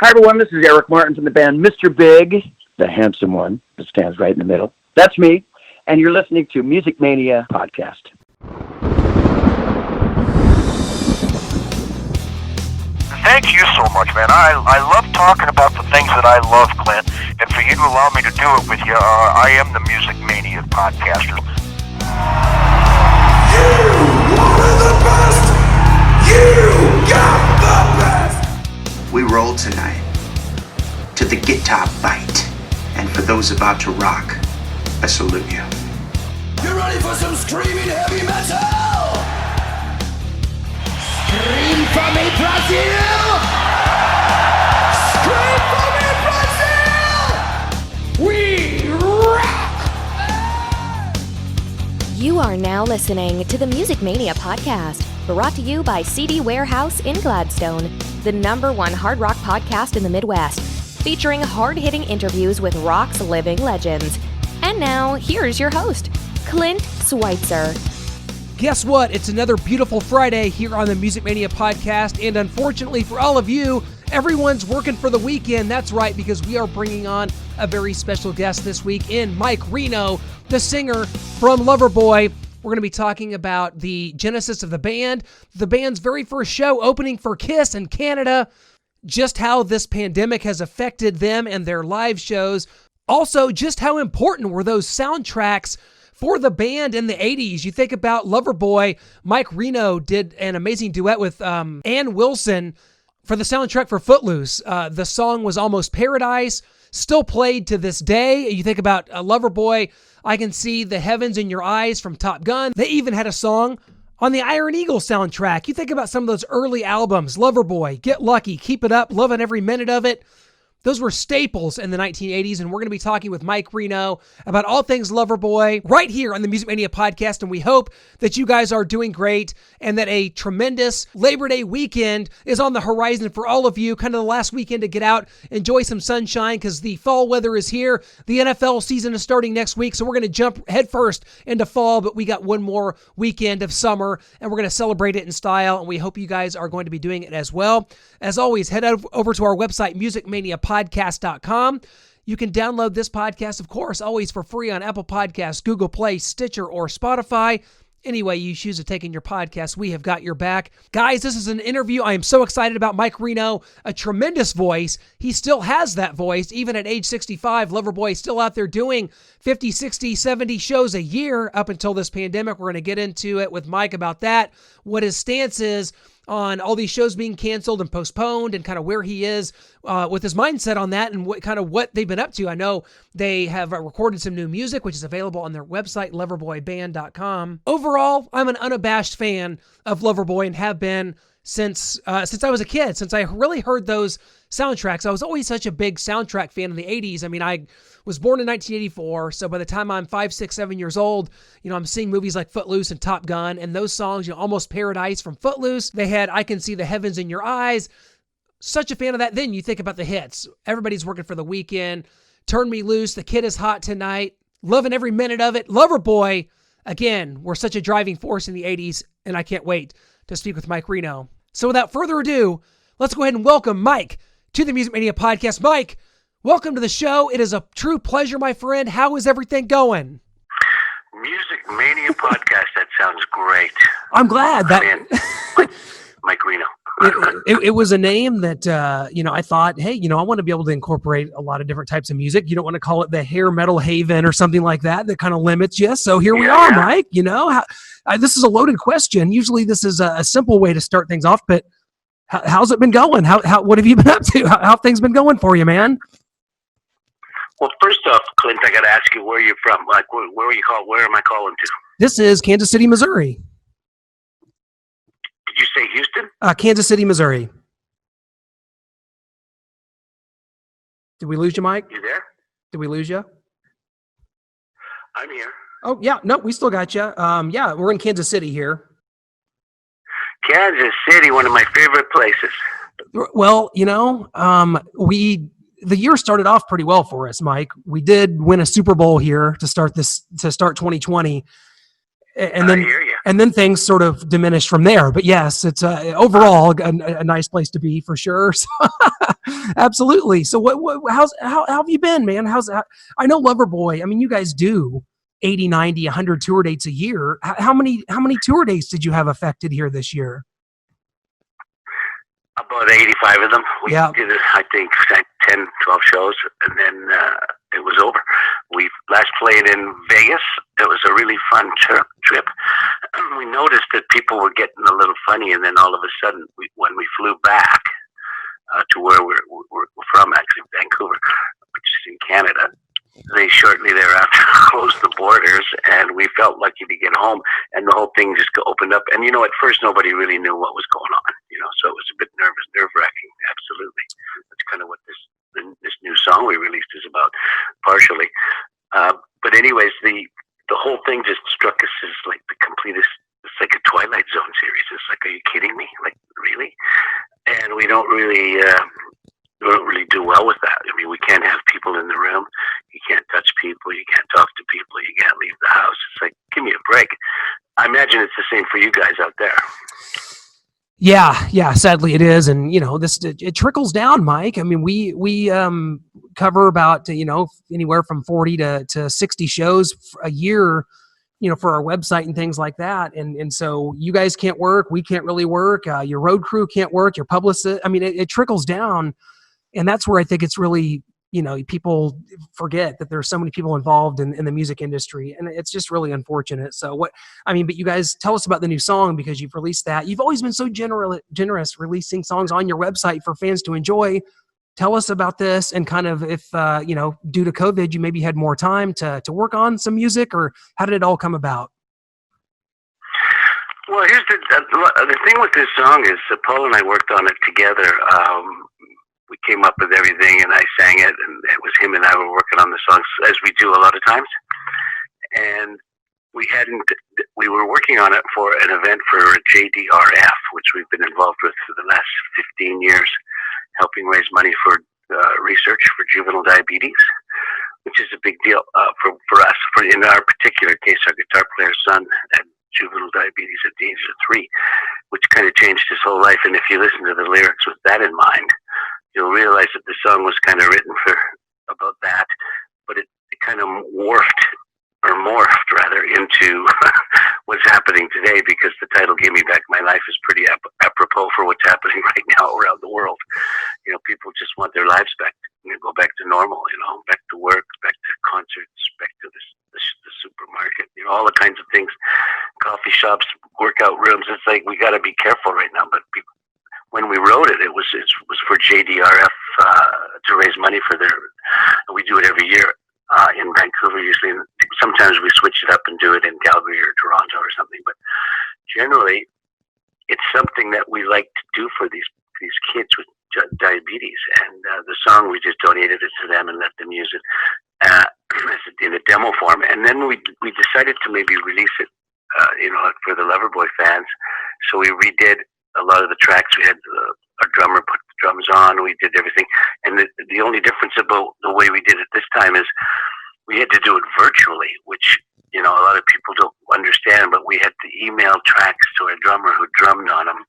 Hi, everyone. This is Eric Martin from the band Mr. Big, the handsome one that stands right in the middle. That's me, and you're listening to Music Mania Podcast. Thank you so much, man. I love talking about the things that I love, Clint, and for you to allow me to do it with you, I am the Music Mania Podcaster. You wanted the best! You got the best! We roll tonight to the guitar bite. And for those about to rock, I salute you. You ready for some screaming heavy metal? Scream for me, Brazil! Scream for me, Brazil! We rock! You are now listening to the Music Mania Podcast, brought to you by CD Warehouse in Gladstone, the #1 hard rock podcast in the Midwest, featuring hard-hitting interviews with rock's living legends. And now, here's your host, Clint Schweitzer. Guess what? It's another beautiful Friday here on the Music Mania Podcast, and unfortunately for all of you, everyone's working for the weekend. That's right, because we are bringing on a very special guest this week in Mike Reno, the singer from Loverboy. We're going to be talking about the genesis of the band's very first show opening for Kiss in Canada, just how this pandemic has affected them and their live shows. Also, just how important were those soundtracks for the band in the 80s. You think about Loverboy, Mike Reno did an amazing duet with Ann Wilson for the soundtrack for Footloose. The song was Almost Paradise, still played to this day. You think about Loverboy, I Can See the Heavens in Your Eyes from Top Gun. They even had a song on the Iron Eagle soundtrack. You think about some of those early albums, Loverboy, Get Lucky, Keep It Up, Loving Every Minute of It. Those were staples in the 1980s, and we're going to be talking with Mike Reno about all things Loverboy right here on the Music Mania Podcast, and we hope that you guys are doing great and that a tremendous Labor Day weekend is on the horizon for all of you, kind of the last weekend to get out, enjoy some sunshine, because the fall weather is here. The NFL season is starting next week, so we're going to jump headfirst into fall, but we got one more weekend of summer, and we're going to celebrate it in style, and we hope you guys are going to be doing it as well. As always, head over to our website, musicmaniapodcast.com. You can download this podcast, of course, always for free on Apple Podcasts, Google Play, Stitcher, or Spotify. Any way you choose to take in your podcast, we have got your back. Guys, this is an interview. I am so excited about Mike Reno, a tremendous voice. He still has that voice. Even at age 65, Loverboy is still out there doing 50, 60, 70 shows a year up until this pandemic. We're going to get into it with Mike about that, what his stance is on all these shows being canceled and postponed, and kind of where he is with his mindset on that, and what they've been up to. I know they have recorded some new music, which is available on their website, loverboyband.com. Overall, I'm an unabashed fan of Loverboy and have been since I was a kid, since I really heard those soundtracks. I was always such a big soundtrack fan in the 80s. I mean, I was born in 1984, so by the time I'm 5, 6, 7 years old, I'm seeing movies like Footloose and Top Gun, and those songs, Almost Paradise from Footloose. They had I Can See the Heavens in Your Eyes. Such a fan of that. Then you think about the hits. Everybody's working for the weekend. Turn Me Loose, The Kid Is Hot Tonight, loving every minute of it. Loverboy, again, were such a driving force in the 80s, and I can't wait to speak with Mike Reno. So without further ado, let's go ahead and welcome Mike to the Music Mania Podcast. Mike, welcome to the show. It is a true pleasure, my friend. How is everything going? Music Mania Podcast, that sounds great. I'm glad that Mike Reno. it was a name that, I thought, hey, I want to be able to incorporate a lot of different types of music. You don't want to call it the hair metal haven or something like that kind of limits you. So here we are, Mike. This is a loaded question. Usually this is a simple way to start things off, but how's it been going? What have you been up to? How have things been going for you, man? Well, first off, Clint, I got to ask you where you're from. Like, where am I calling to? This is Kansas City, Missouri. Did you say Houston? Kansas City, Missouri. Did we lose you, Mike? You there? Did we lose you? I'm here. Oh, yeah. No, we still got you. We're in Kansas City here. Kansas City, one of my favorite places. Well, the year started off pretty well for us, Mike. We did win a Super Bowl here to start 2020. And then, I hear you. And then things sort of diminished from there. But yes, it's overall a nice place to be for sure. So, absolutely. So how have you been, man? I know Loverboy. I mean, you guys do 80, 90, 100 tour dates a year. How many tour dates did you have affected here this year? About 85 of them. We Yeah. did, I think, 10, 12 shows, and then it was over. We last played in Vegas. It was a really fun trip. We noticed that people were getting a little funny, and then all of a sudden, when we flew back to where we're from, actually, Vancouver, which is in Canada, they shortly thereafter closed the borders, and we felt lucky to get home, and the whole thing just opened up. And, at first nobody really knew what was going on, so it was a bit nerve-wracking, absolutely. That's kind of what this new song we released is about, partially. But anyways, the whole thing just struck us as like the completest, it's like a Twilight Zone series. It's like, are you kidding me? Like, really? And we don't really do well with that. I mean, we can't have people in the room. You can't touch people. You can't talk to people. You can't leave the house. It's like, give me a break. I imagine it's the same for you guys out there. Yeah, sadly it is. And, it trickles down, Mike. I mean, we cover about, anywhere from 40 to 60 shows a year, for our website and things like that. And so you guys can't work. We can't really work. Your road crew can't work. Your publicist. I mean, it trickles down. And that's where I think it's really, people forget that there's so many people involved in the music industry, and it's just really unfortunate. So but you guys tell us about the new song, because you've released that. You've always been so generous releasing songs on your website for fans to enjoy. Tell us about this, and kind of if, due to COVID, you maybe had more time to work on some music, or how did it all come about? Well, here's the thing with this song is Paul and I worked on it together. We came up with everything, and I sang it, and it was him and I were working on the songs, as we do a lot of times. And we were working on it for an event for JDRF, which we've been involved with for the last 15 years, helping raise money for research for juvenile diabetes, which is a big deal for us. In our particular case, our guitar player's son had juvenile diabetes at the age of 3, which kind of changed his whole life. And if you listen to the lyrics with that in mind, you'll realize that the song was kind of written about that, but it kind of morphed into what's happening today, because the title "Give Me Back My Life" is pretty apropos for what's happening right now around the world. People just want their lives back, go back to normal, back to work, back to concerts, back to the supermarket, all the kinds of things, coffee shops, workout rooms. It's like, we got to be careful right now, but when we wrote it, it was for JDRF to raise money for we do it every year in Vancouver usually. Sometimes we switch it up and do it in Calgary or Toronto or something, but generally it's something that we like to do for these kids with diabetes. And the song, we just donated it to them and let them use it in a demo form. And then we decided to maybe release it, for the Loverboy fans. So we redid a lot of the tracks. We had our drummer put the drums on. We did everything. And the only difference about the way we did it this time is we had to do it virtually, which, a lot of people don't understand, but we had to email tracks to our drummer who drummed on them.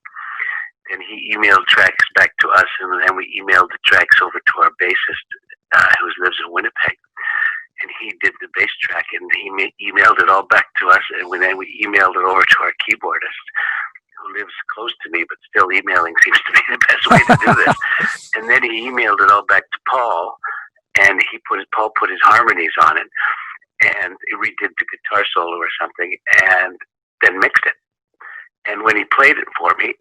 And he emailed tracks back to us, and then we emailed the tracks over to our bassist, who lives in Winnipeg. And he did the bass track, and he emailed it all back to us, and then we emailed it over to our keyboardist, who lives close to me, but still emailing seems to be the best way to do this. And then he emailed it all back to Paul, and Paul put his harmonies on it, and he redid the guitar solo or something, and then mixed it. And when he played it for me,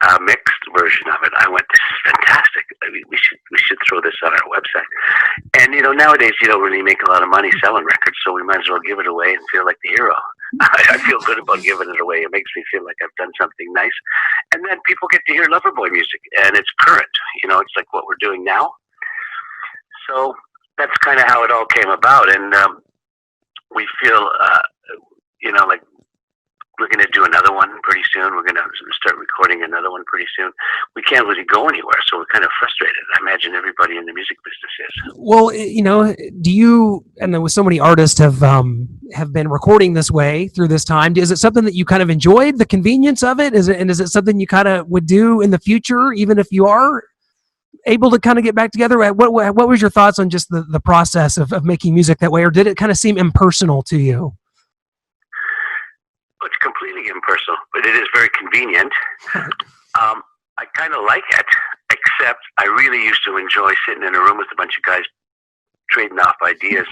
a mixed version of it, I went, "This is fantastic. I mean, we should throw this on our website." And nowadays you don't really make a lot of money selling records, so we might as well give it away and feel like the hero. I feel good about giving it away. It makes me feel like I've done something nice. And then people get to hear Loverboy music, and it's current. It's like what we're doing now. So that's kind of how it all came about. And we feel, like we're going to do another one pretty soon. We're going to start recording another one pretty soon. We can't really go anywhere, so we're kind of frustrated. I imagine everybody in the music business is. Well, do you, and there was so many artists have have been recording this way through this time. Is it something that you kind of enjoyed, the convenience of it? Is it something you kind of would do in the future, even if you are able to kind of get back together? What was your thoughts on just the process of making music that way, or did it kind of seem impersonal to you? It's completely impersonal, but it is very convenient. I kind of like it, except I really used to enjoy sitting in a room with a bunch of guys trading off ideas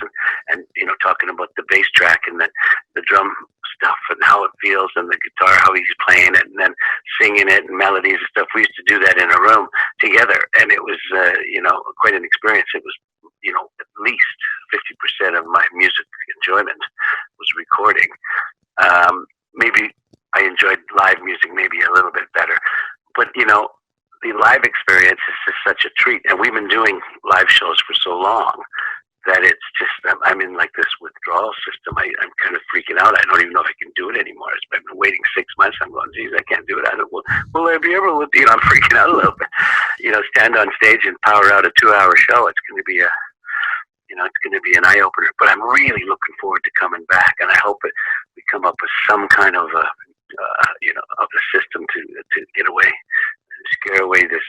and talking about the bass track and the drum stuff and how it feels and the guitar, how he's playing it, and then singing it and melodies and stuff. We used to do that in a room together, and it was quite an experience. It was at least 50% of my music enjoyment was recording. Maybe I enjoyed live music maybe a little bit better, but the live experience is just such a treat, and we've been doing live shows for so long that it's just, I'm in like this withdrawal system. I'm kind of freaking out. I don't even know if I can do it anymore. I've been waiting 6 months. I'm going, geez, I can't do it. Will I be able to, I'm freaking out a little bit, stand on stage and power out a 2-hour show. It's going to be it's going to be an eye opener, but I'm really looking forward to coming back. And I hope we come up with some kind of of a system to get away, scare away this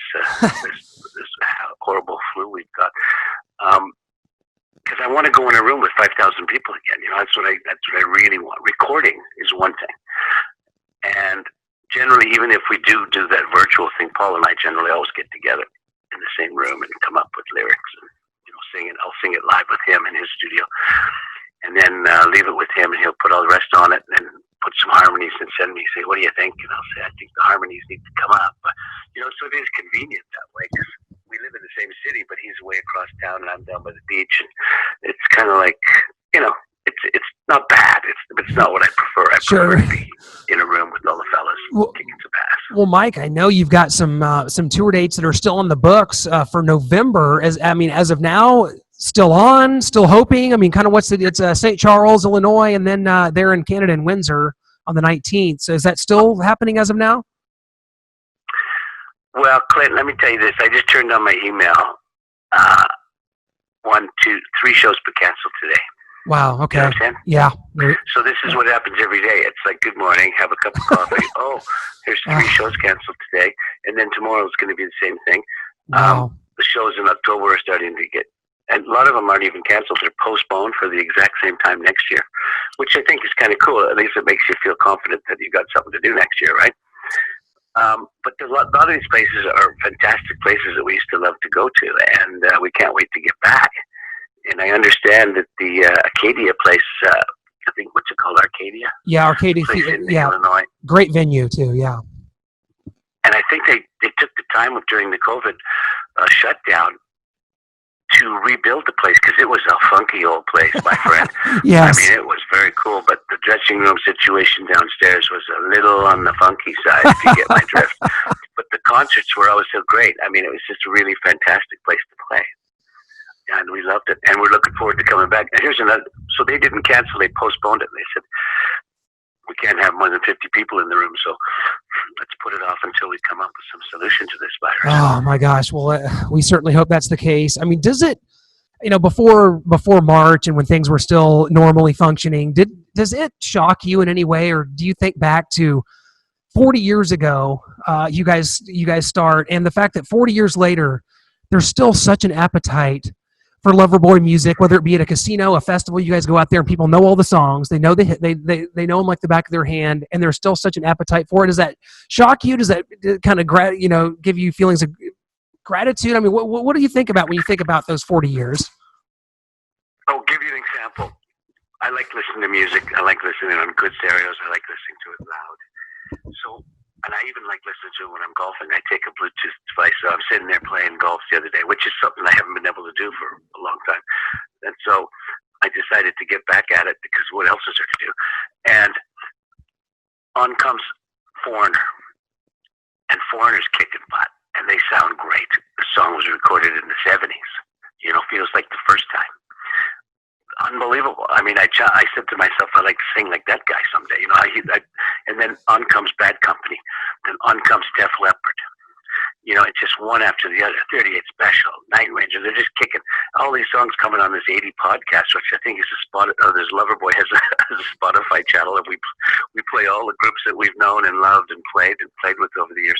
horrible flu we've got. Because I want to go in a room with 5,000 people again. That's what I really want. Recording is one thing, and generally, even if we do that virtual thing, Paul and I generally always get together in the same room and come up with lyrics and sing it. I'll sing it live with him in his studio, and then leave it with him, and he'll put all the rest on it, and then put some harmonies and send me, say, what do you think? And I'll say, I think the harmonies need to come up. But, so it is convenient that way, because we live in the same city, but he's way across town and I'm down by the beach. And it's kind of like, it's not bad. It's not what I prefer. I prefer to be in a room with all the fellas kicking some ass. Well, Mike, I know you've got some tour dates that are still on the books for November. As of now, still on, still hoping. Kind of it's St. Charles, Illinois, and then there in Canada in Windsor on the 19th. So is that still happening as of now? Well, Clint, let me tell you this. I just turned on my email. 1, 2, 3 shows been canceled today. Wow, okay. You know what I'm saying? Yeah. So this is what happens every day. It's like, good morning, have a cup of coffee. Oh, there's 3 shows canceled today. And then tomorrow is going to be the same thing. Wow. The shows in October are starting to get, and a lot of them aren't even canceled. They're postponed for the exact same time next year, which I think is kind of cool. At least it makes you feel confident that you got something to do next year, right? But a lot of these places are fantastic places that we used to love to go to, and we can't wait to get back. And I understand that the Arcadia place, I think, what's it called, Arcadia? Yeah, Arcadia. Yeah, Illinois. Great venue too. Yeah. And I think they took the time during the COVID shutdown to rebuild the place, because it was a funky old place, my friend. Yes. It was very cool, but the dressing room situation downstairs was a little on the funky side, if you get my drift. But the concerts were always so great. It was just a really fantastic place to play. And we loved it, and we're looking forward to coming back. And here's another. So they didn't cancel; they postponed it. They said we can't have more than 50 people in the room, so let's put it off until we come up with some solution to this virus. Oh my gosh! Well, we certainly hope that's the case. Does it? Before March and when things were still normally functioning, does it shock you in any way, or do you think back to 40 years ago? You guys start, and the fact that 40 years later, there's still such an appetite for Loverboy music, whether it be at a casino, a festival. You guys go out there and people know all the songs. They know they know them like the back of their hand, and there's still such an appetite for it. Does that shock you? Does that kind of give you feelings of gratitude? What do you think about when you think about those 40 years? I'll give you an example. I like listening to music. I like listening on good stereos. I like listening to it loud. And I even like listening to it when I'm golfing. I take a Bluetooth device. So I'm sitting there playing golf the other day, which is something I haven't been able to do for a long time. And so I decided to get back at it, because what else is there to do? And on comes Foreigner. And Foreigner's kicking butt. And they sound great. The song was recorded in the 70s. Feels like the first time. Unbelievable. I said to myself, I'd like to sing like that guy someday. And then on comes Bad Company. Then on comes Def Leppard. It's just one after the other. 38 Special, Night Ranger. They're just kicking. All these songs coming on this 80 podcast, which I think is there's Loverboy has a Spotify channel, and we play all the groups that we've known and loved and played with over the years,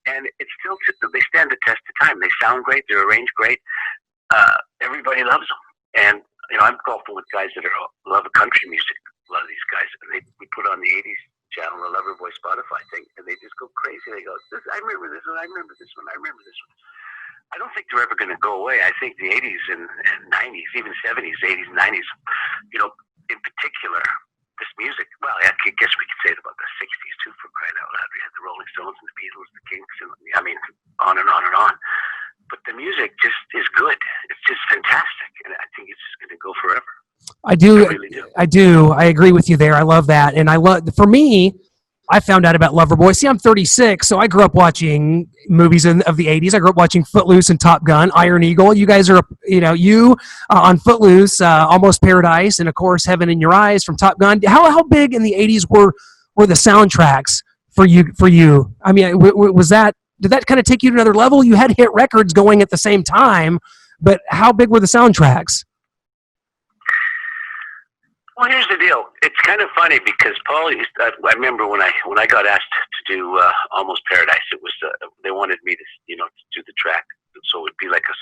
and it's still they stand the test of time. They sound great, they're arranged great. Everybody loves them, and I'm golfing with guys that love country music. A lot of these guys, and we put on the 80s channel, the Loverboy Spotify thing, and they just go crazy. They go, I remember this one, I remember this one, I remember this one. I don't think they're ever going to go away. I think the 80s and 90s, even 70s, 80s, 90s, in particular, this music, well, I guess we could say it about the 60s too, for crying out loud. We had the Rolling Stones and the Beatles, the Kinks, and on and on and on. But the music just is good. It's just fantastic, and I think it's just going to go forever. I do. I really do. I do. I agree with you there. I love that. And for me, I found out about Loverboy. See, I'm 36, so I grew up watching movies of the 80s. I grew up watching Footloose and Top Gun, Iron Eagle. You guys are, on Footloose, Almost Paradise, and of course, Heaven in Your Eyes from Top Gun. How big in the 80s were the soundtracks for you? I mean, did that kind of take you to another level? You had hit records going at the same time, but how big were the soundtracks? Well, here's the deal. It's kind of funny because Paul I remember when I got asked to do Almost Paradise, it was they wanted me to do the track, so it would be like a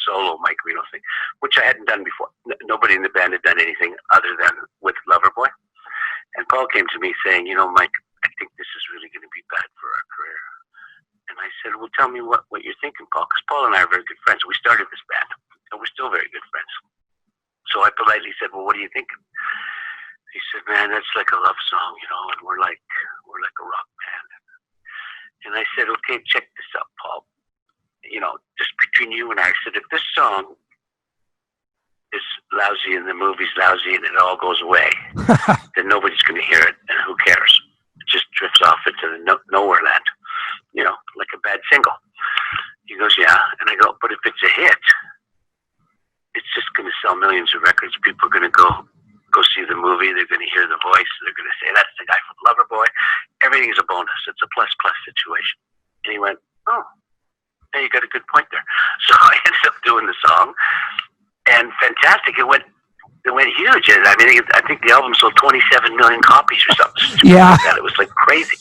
solo Mike Reno thing, which I hadn't done before. Nobody in the band had done anything other than with Loverboy, and Paul came to me saying, Mike, I think this is really going to be bad for our career. And I said, well, tell me what you're thinking, Paul, because Paul and I are very good friends. We started this band, and we're still very good friends. So I politely said, well, what are you thinking? He said, man, that's like a love song, and we're like a rock band. And I said, okay, check this out, Paul. Just between you and I said, if this song is lousy and the movie's lousy and it all goes away, then nobody's going to hear it, and who cares? It just drifts off into the nowhere land, like a bad single. He goes, yeah. And I go, but if it's a hit, it's just going to sell millions of records. People are going to go see the movie. They're going to hear the voice. They're going to say, that's the guy from Loverboy. Everything's a bonus. It's a plus situation. And he went, oh, yeah, you got a good point there. So I ended up doing the song, and fantastic. It went huge. I think the album sold 27 million copies or something. Yeah. Like that. It was like crazy.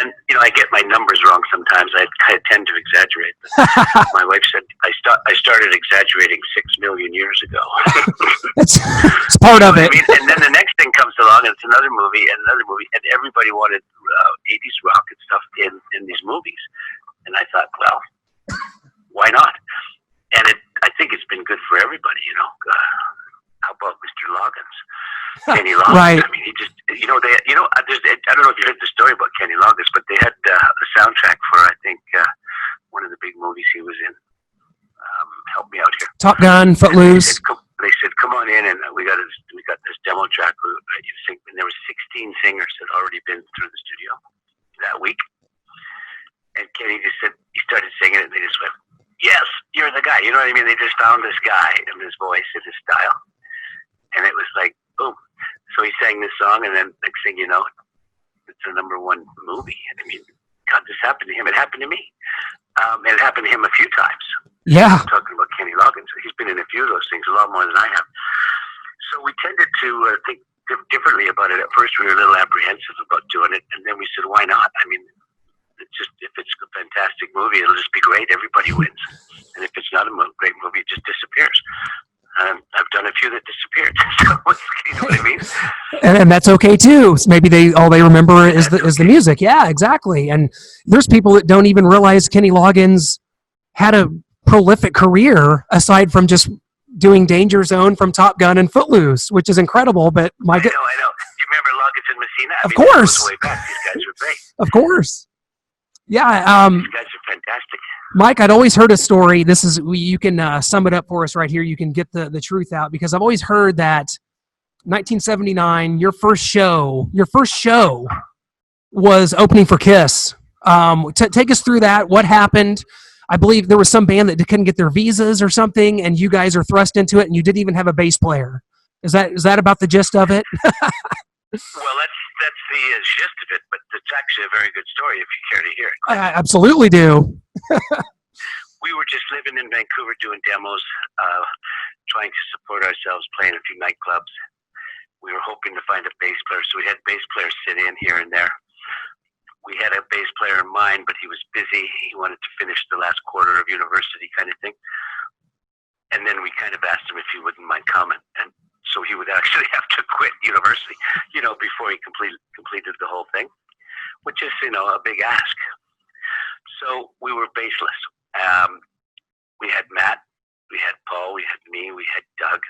And, I get my numbers wrong sometimes. I tend to exaggerate. But my wife said I started exaggerating 6 million years ago. It's part of it. And then the next thing comes along, and it's another movie, and everybody wanted 80s rock and stuff in these movies. And I thought, well, why not? And I think it's been good for everybody, how about Mr. Loggins? Kenny Loggins. Right. I mean, he just, I don't know if you heard the story about Kenny Loggins, but they had a soundtrack for, I think, one of the big movies he was in. Help me out here. Top Gun, Footloose. They said, come on in, and we got this demo track. And there was 16 singers that had already been through the studio that week. And Kenny just said, he started singing it, and they just went, yes, you're the guy. You know what I mean? They just found this guy and his voice and his style. And it was like, boom. So he sang this song, and then next thing you know, it's a #1 movie. I mean, God, this happened to him. It happened to me. And it happened to him a few times. Yeah. I'm talking about Kenny Loggins. He's been in a few of those things, a lot more than I have. So we tended to think differently about it. At first, we were a little apprehensive about doing it, and then we said, why not? I mean, if it's a fantastic movie, it'll just be great. Everybody wins. And if it's not a great movie, it just disappears. I've done a few that disappeared. You know what I mean? And that's okay too. Maybe all they remember is the music. Yeah, exactly. And there's people that don't even realize Kenny Loggins had a prolific career aside from just doing Danger Zone from Top Gun and Footloose, which is incredible. But I know. Do you remember Loggins and Messina? Of course. Way back. These guys were great. Of course. Yeah. These guys are fantastic. Mike, I'd always heard a story. You can sum it up for us right here. You can get the truth out, because I've always heard that 1979, your first show was opening for Kiss. Take us through that. What happened? I believe there was some band that couldn't get their visas or something, and you guys are thrust into it, and you didn't even have a bass player. Is that about the gist of it? Well, that's the gist of it, but it's actually a very good story if you care to hear it. I absolutely do. we were just living in Vancouver doing demos, trying to support ourselves, playing a few nightclubs. We were hoping to find a bass player, so we had bass players sit in here and there. We had a bass player in mind, but he was busy. He wanted to finish the last quarter of university kind of thing. And then we kind of asked him if he wouldn't mind coming. And so he would actually have to quit university, before he completed the whole thing, which is, a big ask. So we were bassless. We had Matt, we had Paul, we had me, we had Doug.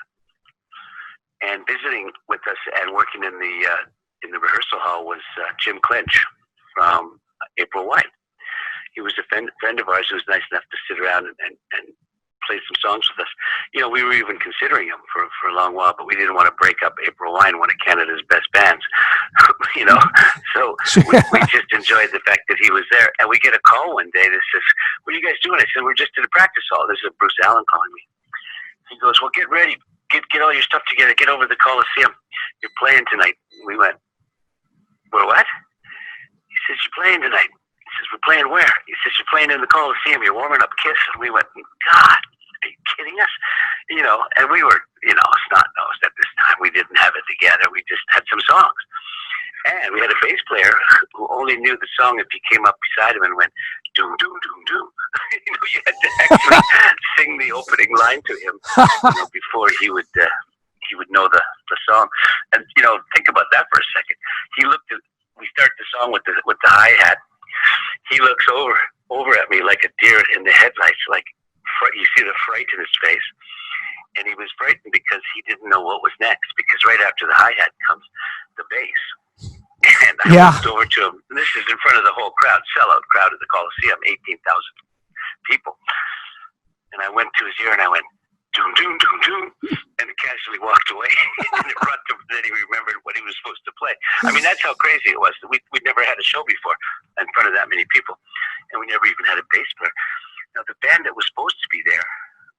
And visiting with us and working in the rehearsal hall was Jim Clinch from April Wine. He was a friend of ours who was nice enough to sit around and play some songs with us. We were even considering him for a long while, but we didn't want to break up April Wine, one of Canada's best bands. So we just enjoyed the fact that he was there. And we get a call one day that says, "What are you guys doing?" I said, "We're just at a practice hall." This is Bruce Allen calling me. He goes, "Well, get ready. Get all your stuff together. Get over to the Coliseum. You're playing tonight." We went, "We're what?" He says, "You're playing tonight." He says, "We're playing where?" He says, "You're playing in the Coliseum. You're warming up Kiss." And we went, "God, are you kidding us?" And we were, snot-nosed at this time. We didn't have it together. We just had some songs. And we had a bass player who only knew the song if you came up beside him and went, "Doom, doom, doom, doom." You had to actually sing the opening line to him before he would know the song. And, think about that for a second. We start the song with the hi-hat. He looks over at me like a deer in the headlights, like you see the fright in his face. And he was frightened because he didn't know what was next, because right after the hi-hat comes the bass. And I walked over to him, and this is in front of the whole crowd, sellout crowd at the Coliseum, 18,000 people. And I went to his ear and I went, "Doom, doom, doom, doom," and casually walked away. And it brought him that he remembered what he was supposed to play. I mean, that's how crazy it was. We'd never had a show before in front of that many people, and we never even had a bass player. Now, the band that was supposed to be there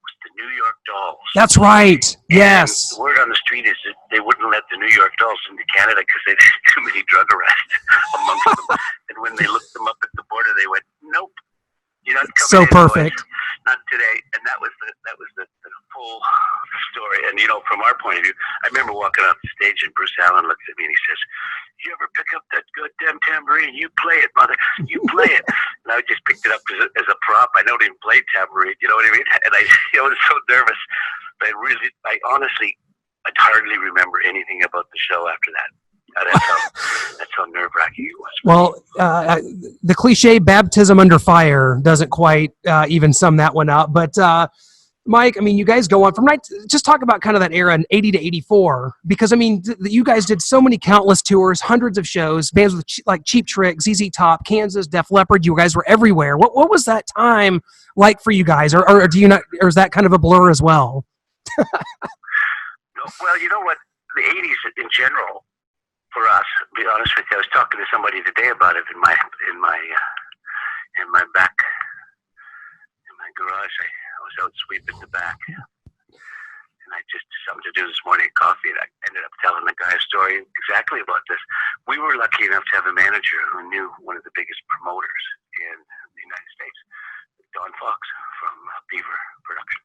was the New York Dolls. That's right. Yes. And the word on the street is that they wouldn't let the New York Dolls into Canada because they had too many drug arrests amongst them. And when they looked them up at the border, they went, "Nope, you're not coming So in, perfect. boys. Not today." And that was the full story. And from our point of view, I remember walking off the stage and Bruce Allen looks at me and he says, "You ever pick up that goddamn tambourine? You play it, mother. You play it." And I just picked it up as a prop. I don't even play tambourine. You know what I mean? And I was so nervous. But I honestly hardly remember anything about the show after that. That's how nerve-wracking it was. Well, the cliche baptism under fire doesn't quite even sum that one up. But Mike, I mean, you guys go on from just talk about kind of that era in 80 to 84, because I mean, you guys did so many countless tours, hundreds of shows, bands with like Cheap Trick, ZZ Top, Kansas, Def Leppard. You guys were everywhere. What was that time like for you guys, or do you not, or is that kind of a blur as well? Well, you know what, the 80s in general for us, to be honest with you, I was talking to somebody today about it in my garage. I was out sweeping the back, and I just did something to do this morning, coffee, and I ended up telling the guy a story exactly about this. We were lucky enough to have a manager who knew one of the biggest promoters in the United States, Don Fox from Beaver Production.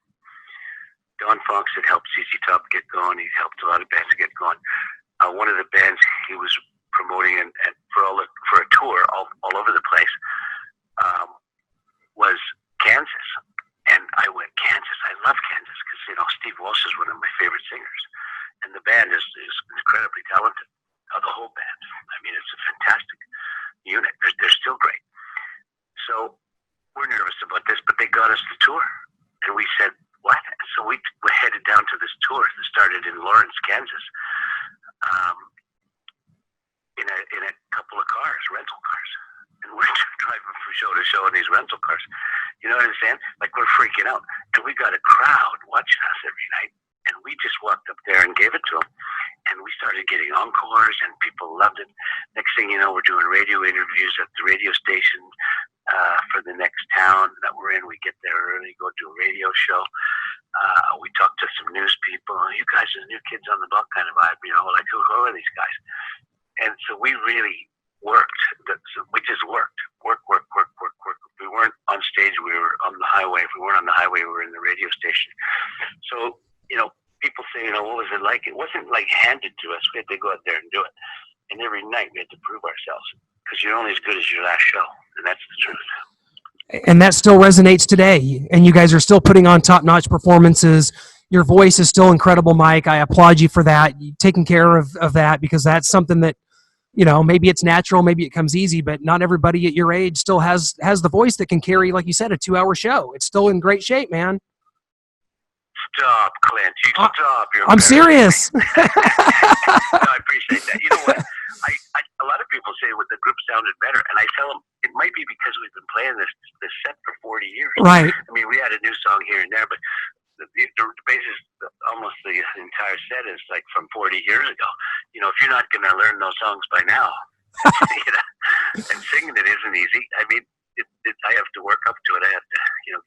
Don Fox had helped ZZ Top get going. He helped a lot of bands get going. One of the bands he was promoting and for a tour all over the place was Kansas. And I went, "Kansas? I love Kansas," because Steve Walsh is one of my favorite singers, and the band is incredibly talented. The whole band. I mean, it's a fantastic unit. They're still great. So we're nervous about this, but they got us the tour, and we said, "What?" So we headed down to this tour that started in Lawrence, Kansas, in a couple of cars, rental cars, and we're driving from show to show in these rental cars. You know what I'm saying? Like, we're freaking out, and we got a crowd watching us every night, and we just walked up there and gave it to them, and we started getting encores, and people loved it. Next thing you know, we're doing radio interviews at the radio station for the next town that we're in. We get there early, go do a radio show. We talk to some news people. "You guys are the new kids on the block," kind of vibe, like, who are these guys? And so we really worked. So we just worked we weren't on stage, we were on the highway. If we weren't on the highway, we were in the radio station. So, people say, what was it like? It wasn't like handed to us. We had to go out there and do it. And every night we had to prove ourselves, because you're only as good as your last show. And that's the truth. And that still resonates today. And you guys are still putting on top-notch performances. Your voice is still incredible, Mike. I applaud you for that. You taking care of that, because that's something that, maybe it's natural, maybe it comes easy, but not everybody at your age still has the voice that can carry, like you said, a 2-hour show. It's still in great shape, man. Stop, Clint. You stop. I'm serious. No, I appreciate that. You know what? A lot of people say the group sounded better, and I tell them it might be because we've been playing this set for 40 years. Right. I mean, we had a new song here and there, but the basis, almost the entire set is like from 40 years ago. If you're not going to learn those songs by now, and singing it isn't easy. I mean, I have to work up to it. I have to,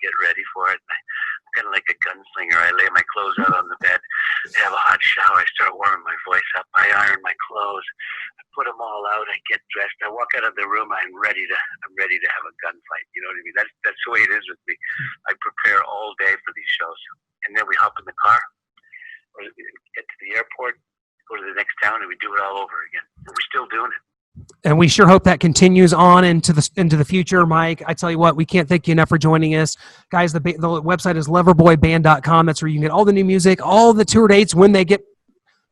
get ready for it. I'm kind of like a gunslinger. I lay my clothes out on the bed, have a hot shower. I start warming my voice up. I iron my clothes. I put them all out. I get dressed. I walk out of the room. I'm ready to have a gunfight. You know what I mean? That's the way it is with me. I prepare all day for these shows, and then we hop in the car, or get to the airport, go to the next town, and we do it all over again. And we're still doing it. And we sure hope that continues on into the future, Mike. I tell you what, we can't thank you enough for joining us. Guys, the website is loverboyband.com. That's where you can get all the new music, all the tour dates when they get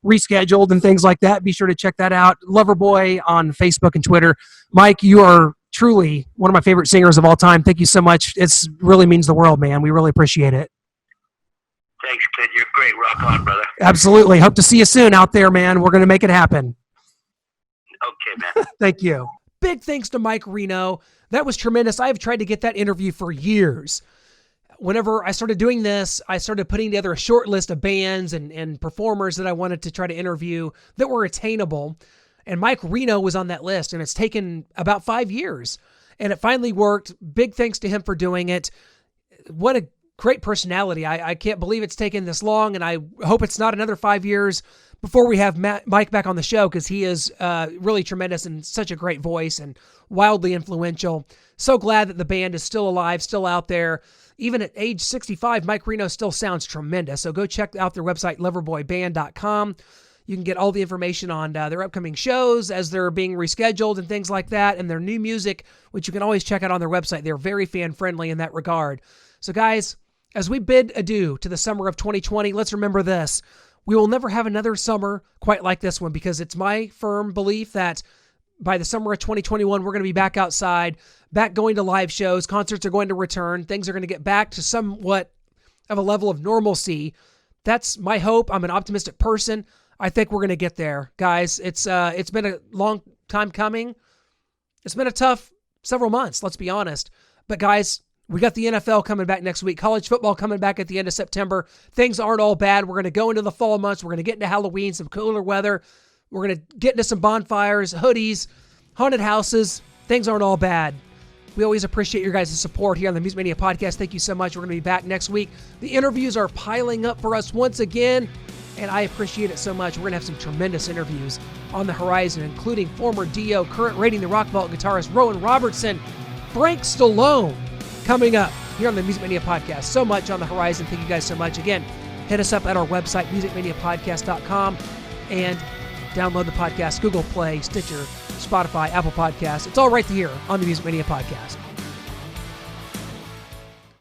rescheduled and things like that. Be sure to check that out. Loverboy on Facebook and Twitter. Mike, you are truly one of my favorite singers of all time. Thank you so much. It really means the world, man. We really appreciate it. Thanks, Clint. You're great. Rock on, brother. Absolutely. Hope to see you soon out there, man. We're going to make it happen. Okay, man. Thank you. Big thanks to Mike Reno. That was tremendous. I've tried to get that interview for years. Whenever I started doing this, I started putting together a short list of bands and performers that I wanted to try to interview that were attainable. And Mike Reno was on that list, and it's taken about 5 years. And it finally worked. Big thanks to him for doing it. What a great personality. I can't believe it's taken this long, and I hope it's not another 5 years before we have Mike back on the show, because he is really tremendous and such a great voice and wildly influential. So glad that the band is still alive, still out there. Even at age 65, Mike Reno still sounds tremendous. So go check out their website, loverboyband.com. You can get all the information on their upcoming shows as they're being rescheduled and things like that, and their new music, which you can always check out on their website. They're very fan-friendly in that regard. So guys, as we bid adieu to the summer of 2020, let's remember this. We will never have another summer quite like this one, because it's my firm belief that by the summer of 2021, we're going to be back outside, back going to live shows. Concerts are going to return. Things are going to get back to somewhat of a level of normalcy. That's my hope. I'm an optimistic person. I think we're going to get there, guys. It's been a long time coming. It's been a tough several months, let's be honest. But guys, we got the NFL coming back next week. College football coming back at the end of September. Things aren't all bad. We're going to go into the fall months. We're going to get into Halloween, some cooler weather. We're going to get into some bonfires, hoodies, haunted houses. Things aren't all bad. We always appreciate your guys' support here on the Music Mania Podcast. Thank you so much. We're going to be back next week. The interviews are piling up for us once again, and I appreciate it so much. We're going to have some tremendous interviews on the horizon, including former Dio, current Raiding the Rock Vault guitarist Rowan Robertson, Frank Stallone, coming up here on the Music Mania Podcast. So much on the horizon. Thank you guys so much. Again, hit us up at our website, musicmaniapodcast.com, and download the podcast, Google Play, Stitcher, Spotify, Apple Podcasts. It's all right here on the Music Mania Podcast.